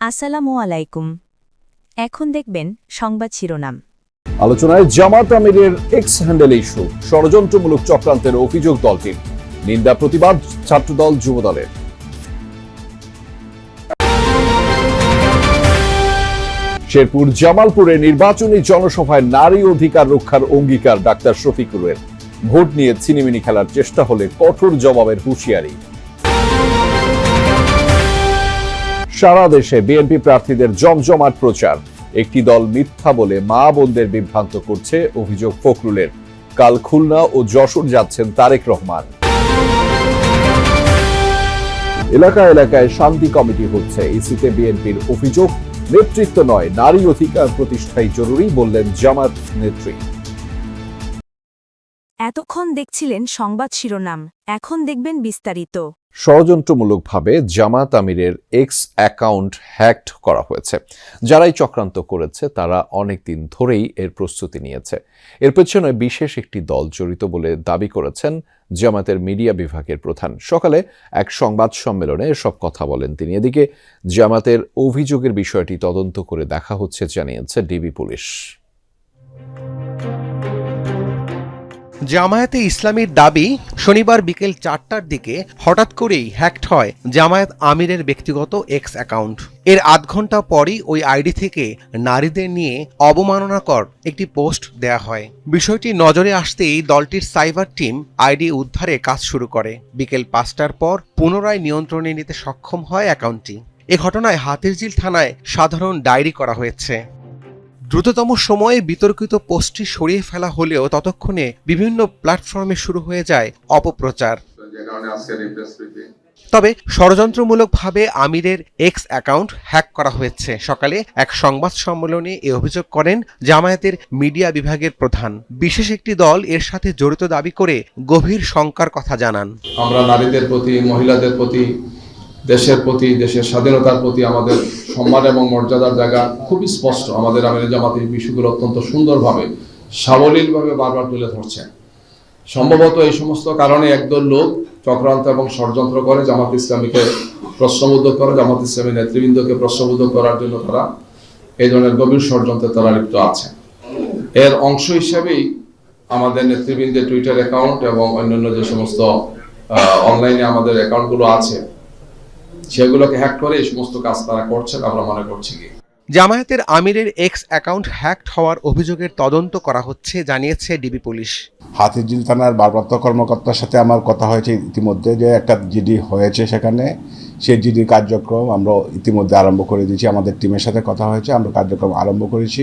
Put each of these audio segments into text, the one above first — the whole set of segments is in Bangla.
আসসালামু আলাইকুম। এখন দেখবেন সংবাদ শিরোনাম। আলোচনায় জামাত আমিরের এক্স হ্যান্ডেল ইস্যু, ষড়যন্ত্রমূলক চক্রান্তের অভিযোগ দলটির, নিন্দা প্রতিবাদ ছাত্রদল যুবদলের। শেরপুর জামালপুরে নির্বাচনী জনসভায় নারী অধিকার রক্ষার অঙ্গীকার ডাক্তার শফিকুরের। ভোট নিয়ে ছিনিমিনি খেলার চেষ্টা হলে কঠোর জবাবের হুঁশিয়ারি। সারা দেশে বিএনপি প্রার্থীদের জমজমাট প্রচার, একটি দল মিথ্যা বলে মা বোনদের বিভ্রান্ত করছে অভিযোগ ফখরুলের। কাল খুলনা ও যশোর যাচ্ছেন তারেক রহমান। এলাকায় এলাকায় শান্তি কমিটি হচ্ছে, ইসিতে বিএনপির অভিযোগ নেতৃত্ব নয়, নারী অধিকার প্রতিষ্ঠাই জরুরি বললেন জামাত নেত্রী। এতক্ষণ দেখছিলেন সংবাদ শিরোনাম, এখন দেখবেন বিস্তারিত। ষড়যন্ত্রমূলকভাবে জামাত আমিরের এক্স অ্যাকাউন্ট হ্যাকড করা হয়েছে। যারাই চক্রান্ত করেছে তারা অনেকদিন ধরেই এর প্রস্তুতি নিয়েছে। এর পেছনে বিশেষ একটি দল জড়িত বলে দাবি করেছেন জামাতের মিডিয়া বিভাগের প্রধান। সকালে এক সংবাদ সম্মেলনে এসব কথা বলেন তিনি। এদিকে জামাতের অভিযোগের বিষয়টি তদন্ত করে দেখা হচ্ছে জানিয়েছে ডিবি পুলিশ। জামায়াতে ইসলামীর দাবি, শনিবার বিকেল 4টার দিকে হঠাৎ করেই হ্যাকড হয় জামায়াত আমিরের ব্যক্তিগত এক্স অ্যাকাউন্ট। এর আধ ঘন্টা পরই ওই আইডি থেকে নারীদের নিয়ে অবমাননাকর একটি পোস্ট দেয়া হয়। বিষয়টি নজরে আসতেই দলটির সাইবার টিম আইডি উদ্ধারে কাজ শুরু করে। বিকেল 5টার পর পুনরায় নিয়ন্ত্রণে নিতে সক্ষম হয় অ্যাকাউন্টটি। এ ঘটনায় হাতিরঝিল থানায় সাধারণ ডায়েরি করা হয়েছে। দ্রুততম সময়ে বিতর্কিত পোস্টটি সরিয়ে ফেলা হলেও ততক্ষণে বিভিন্ন প্ল্যাটফর্মে শুরু হয়ে যায় অপপ্রচার। তবে ষড়যন্ত্রমূলকভাবে আমিরের এক্স অ্যাকাউন্ট হ্যাক করা হয়েছে। সকালে এক সংবাদ সম্মেলনে এ অভিযোগ করেন জামায়াতের মিডিয়া বিভাগের প্রধান। বিশেষ একটি দল এর সাথে জড়িত দাবি করে গভীর শঙ্কার কথা জানান। আমরা নারীদের প্রতি, মহিলাদের প্রতি, দেশের প্রতি, দেশের স্বাধীনতার প্রতি আমাদের সম্মান এবং মর্যাদার জায়গা খুবই স্পষ্ট। আমাদের আমির জামাত এই বিষয়গুলো অত্যন্ত সুন্দরভাবে, সাবলীলভাবে বারবার তুলে ধরছেন। সম্ভবত এই সমস্ত কারণে একদল লোক চক্রান্ত এবং ষড়যন্ত্র করে জামাত ইসলামীকে প্রশ্নবুদ্ধ করে, জামাত ইসলামী নেতৃবৃন্দকে প্রশ্নবুদ্ধ করার জন্য তারা এই ধরনের গভীর ষড়যন্ত্রে তারা লিপ্ত আছে। এর অংশ হিসেবেই আমাদের নেতৃবৃন্দের টুইটার অ্যাকাউন্ট এবং অন্যান্য যে সমস্ত অনলাইনে আমাদের অ্যাকাউন্টগুলো আছে সেগুলোকে হ্যাক করে এই সমস্ত কাজ তারা করছেন আমরা মনে করছি। জামায়াতের আমিরের এক্স অ্যাকাউন্ট হ্যাকড হওয়ার অভিযোগের তদন্ত করা হচ্ছে জানিয়েছে ডিবি পুলিশ। হাতিরঝিল থানার ভারপ্রাপ্ত কর্মকর্তার সাথে আমার কথা হয়েছে ইতিমধ্যে, যে একটা জিডি হয়েছে সেখানে, সেই জিডির কার্যক্রম আমরা ইতিমধ্যে আরম্ভ করে দিয়েছি। আমাদের টিমের সাথে কথা হয়েছে, আমরা কার্যক্রম আরম্ভ করেছি।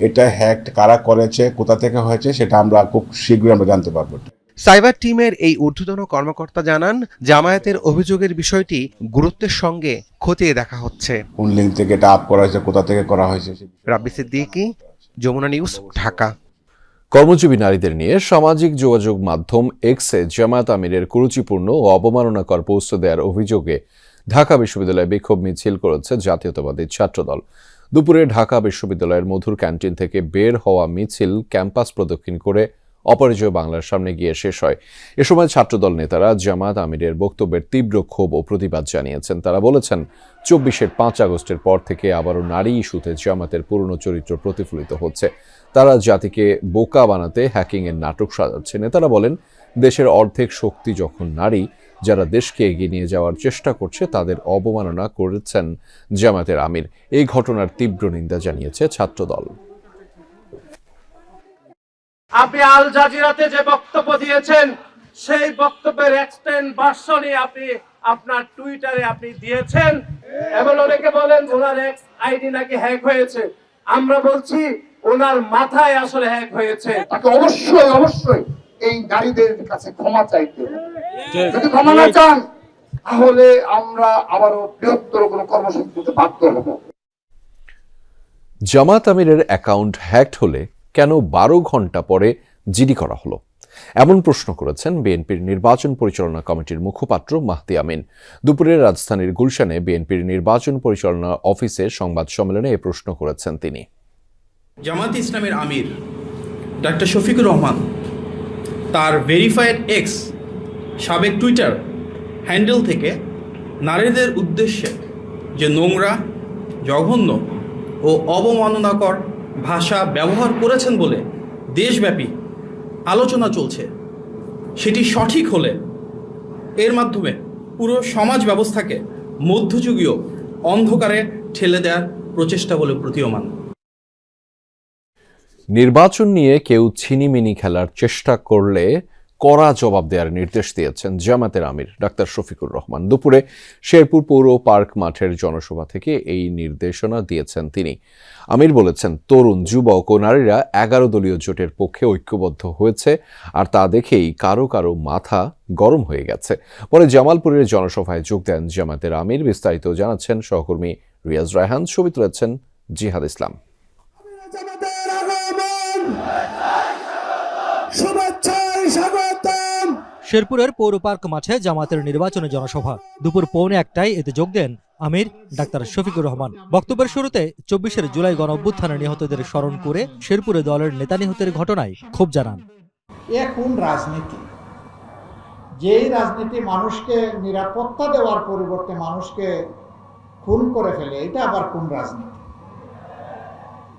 এটা হ্যাকড কারা করেছে, কোথা থেকে হয়েছে সেটা আমরা খুব শীঘ্রই আমরা জানতে পারবো। সাইবার টিমের এই ঊর্ধ্বতন কর্মকর্তা জানান, জামায়াতের অভিযোগের বিষয়টি গুরুত্বের সঙ্গে খতিয়ে দেখা হচ্ছে। কোন লিঙ্ক থেকে এটা আপ করা হয়েছে, কোথা থেকে করা হয়েছে। রাব্বি সিদ্দিকী, যমুনা নিউজ, ঢাকা। কর্মজীবী নারীদের নিয়ে সামাজিক যোগাযোগ মাধ্যম এক্সে জামায়াত আমিরের কুরুচিপূর্ণ ও অবমাননাকর পোস্ট দেওয়ার অভিযোগে ঢাকা বিশ্ববিদ্যালয়ে বিক্ষোভ মিছিল করেছে জাতীয়তাবাদী ছাত্রদল। দুপুরে ঢাকা বিশ্ববিদ্যালয়ের মধুর ক্যান্টিন থেকে বের হওয়া মিছিল ক্যাম্পাস প্রদক্ষিণ করে অপরাজয় বাংলার সামনে গিয়ে শেষ হয়। এ সময় ছাত্রদল নেতারা জামায়াত আমিরের বক্তব্যের তীব্র ক্ষোভ ও প্রতিবাদ জানিয়েছেন। তারা বলেছেন, 24-এর 5 আগস্টের পর থেকে আবারও নারী ইস্যুতে জামায়াতের পুরনো চরিত্র প্রতিফলিত হচ্ছে। তারা জাতিকে বোকা বানাতে হ্যাকিংয়ের নাটক সাজাচ্ছে। নেতারা বলেন, দেশের অর্ধেক শক্তি যখন নারী, যারা দেশকে এগিয়ে নিয়ে যাওয়ার চেষ্টা করছে তাদের অবমাননা করেছেন জামায়াতের আমির। এই ঘটনার তীব্র নিন্দা জানিয়েছে ছাত্রদল। আপনি আল জাজিরাতে যে বক্তব্য দিয়েছেন সেই বক্তব্যের এক্সটেন্ড ভার্সনই আপনি আপনার টুইটারে আপনি দিয়েছেন এবং অনেকে বলেন ওনার এক্স আইডি নাকি হ্যাক হয়েছে। আমরা বলছি ওনার মাথায় আসলে হ্যাক হয়েছে। তাকে অবশ্যই এই নারীদের কাছে ক্ষমা চাইতে হবে। যদি ক্ষমা না চান তাহলে আমরা আবারও বৃহত্তর কোনো কর্মসূচি দিতে বাধ্য হব। জামাত আমিরের অ্যাকাউন্ট হ্যাকড হলে কেন 12 ঘন্টা পরে জিডি করা হলো, এমন প্রশ্ন করেছেন বিএনপির নির্বাচন পরিচালনা কমিটির মুখপাত্র মাহদি আমিন। দুপুরে রাজধানীর গুলশানে বিএনপির নির্বাচন পরিচালনা অফিসে সংবাদ সম্মেলনে এ প্রশ্ন করেছেন তিনি। জামাত ইসলামের আমির ডাক্তার শফিকুর রহমান তার ভেরিফাইড এক্স সাবেক টুইটার হ্যান্ডেল থেকে নারীদের উদ্দেশ্যে যে নোংরা জঘন্য ও অবমাননাকর ভাষা ব্যবহার করেছেন বলে দেশব্যাপী আলোচনা চলছে। সেটি সঠিক হলে এর মাধ্যমে পুরো সমাজ ব্যবস্থাকে মধ্যযুগীয় অন্ধকারে ঠেলে দেওয়ার প্রচেষ্টা বলে প্রতীয়মান। নির্বাচন নিয়ে কেউ ছিনিমিনি খেলার চেষ্টা করলে কড়া জবাব দেওয়ার নির্দেশ দিয়েছেন জামায়াতের আমির ডাক্তার শফিকুর রহমান। দুপুরে শেরপুর পৌর পার্ক মাঠের জনসভা থেকে এই নির্দেশনা দিয়েছেন তিনি। আমির বলেছেন, তরুণ, যুবক ও নারীরা 11 দলীয় জোটের পক্ষে ঐক্যবদ্ধ হয়েছে, আর তা দেখেই কারো কারো মাথা গরম হয়ে গেছে। পরে জামালপুরের জনসভায় যোগ দেন জামায়াতের আমির। বিস্তারিত জানাচ্ছেন সহকর্মী রিয়াজ রায়হান, ছবি তুলেছেন জিহাদ ইসলাম। শেরপুরের পৌর পার্ক মাঠে জামাতের নির্বাচনী জনসভা। দুপুর 1:15টায় এতে যোগ দেন আমির ডাক্তার শফিকুর রহমান। বক্তব্যের শুরুতে 24 জুলাই গণঅভ্যুত্থানে নিহতদের স্মরণ করে শেরপুরে দলের নেতা নিহতের ঘটনায় ক্ষোভ জানান। কোন রাজনীতি, যেই রাজনীতি মানুষকে নিরাপত্তা দেওয়ার পরিবর্তে মানুষকে খুন করে ফেলে, এটা আবার কোন রাজনীতি?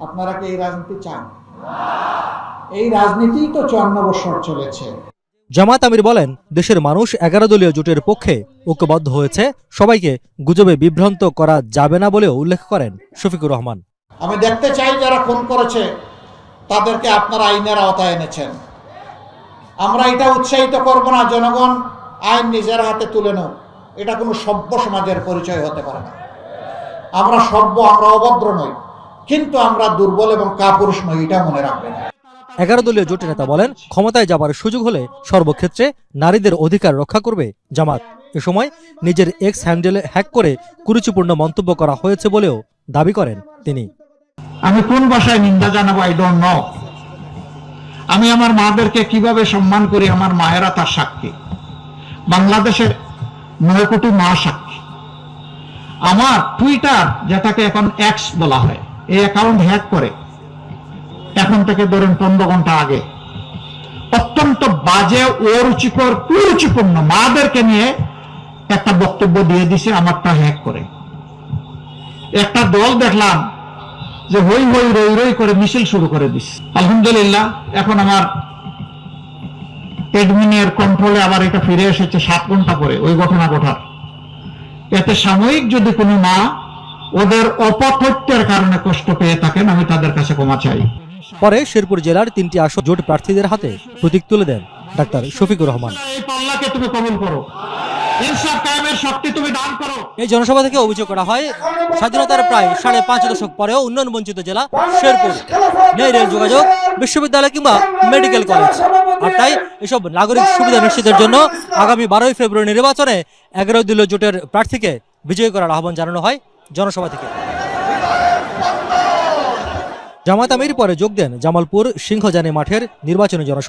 আপনারা কি এই রাজনীতি চান? এই রাজনীতি তো 54 বছর চলেছে। জামাত আমির বলেন, দেশের মানুষ 11 দলীয় জোটের পক্ষে ঐক্যবদ্ধ হয়েছে, সবাইকে গুজবে বিভ্রান্ত করা যাবে না বলেও উল্লেখ করেন শফিকুর রহমান। আমি দেখতে চাই যারা খুন করেছে তাদেরকে আপনারা আইনের আওতায় এনেছেন। আমরা এটা উৎসাহিত করব না জনগণ আইন নিজের হাতে তুলে নেও, এটা কোনো সভ্য সমাজের পরিচয় হতে পারে না। আমরা সভ্য, আমরা অভদ্র নই, কিন্তু আমরা দুর্বল এবং কাপুরুষ নই, এটা মনে রাখবেন। 11 দলীয় জোটের নেতা বলেন, ক্ষমতায় যাবার সুযোগ হলে সর্বক্ষেত্রে নারীদের অধিকার রক্ষা করবে জামাত। এ সময় নিজের এক্স হ্যান্ডেলে হ্যাক করে কুরুচিপূর্ণ মন্তব্য করা হয়েছে বলেও দাবি করেন তিনি। আমি কোন ভাষায় নিন্দা জানাবো আই ডোন্ট নো। আমি আমার মাদেরকে কিভাবে সম্মান করি, আমার মায়েরা তার সাক্ষী। বাংলাদেশের 9 কোটি মা সাক্ষী। আমার টুইটার, যেটাকে এখন এক্স বলা হয়, এই অ্যাকাউন্ট হ্যাক করে এখন থেকে ধরেন 15 ঘন্টা আগে অত্যন্ত বাজে, অরুচিকর, কুরুচিপূর্ণ মাদেরকে নিয়ে একটা বক্তব্য দিয়ে দিছে, আমারটা হ্যাক করে। একটা দল দেখলাম যে হই হই রই রই করে মিছিল শুরু করে দিচ্ছে। আলহামদুলিল্লাহ, এখন আমার এডমিনের কন্ট্রোলে আবার এটা ফিরে এসেছে 7 ঘন্টা পরে ওই ঘটনা ঘটার। এতে সাময়িক যদি কোনো মা ওদের অপতথ্যের কারণে কষ্ট পেয়ে থাকেন, আমি তাদের কাছে ক্ষমা চাই। পরে শেরপুর জেলার 3টি আসন জোট প্রার্থীদের হাতে প্রতীক তুলে দেন ডাক্তার শফিকুর রহমান। এই পাল্লাকে তুমি কবুল করো, ইনসাফ কায়েমের শক্তি তুমি দান করো। এই জনসভা থেকে অভিযোগ করা হয়, স্বাধীনতার প্রায় 5.5 দশক পরেও উন্নয়ন বঞ্চিত জেলা শেরপুর, নেই রেল যোগাযোগ, বিশ্ববিদ্যালয় কিংবা মেডিকেল কলেজ। আর তাই এসব নাগরিক সুবিধা নিশ্চিতের জন্য আগামী 12ই ফেব্রুয়ারি নির্বাচনে 11 দলীয় জোটের প্রার্থীকে বিজয়ী করার আহ্বান জানানো হয় জনসভা থেকে। জামাত আমির পরে যোগ দেন জামালপুর সিংহজানি মাঠের নির্বাচনী জনসভা।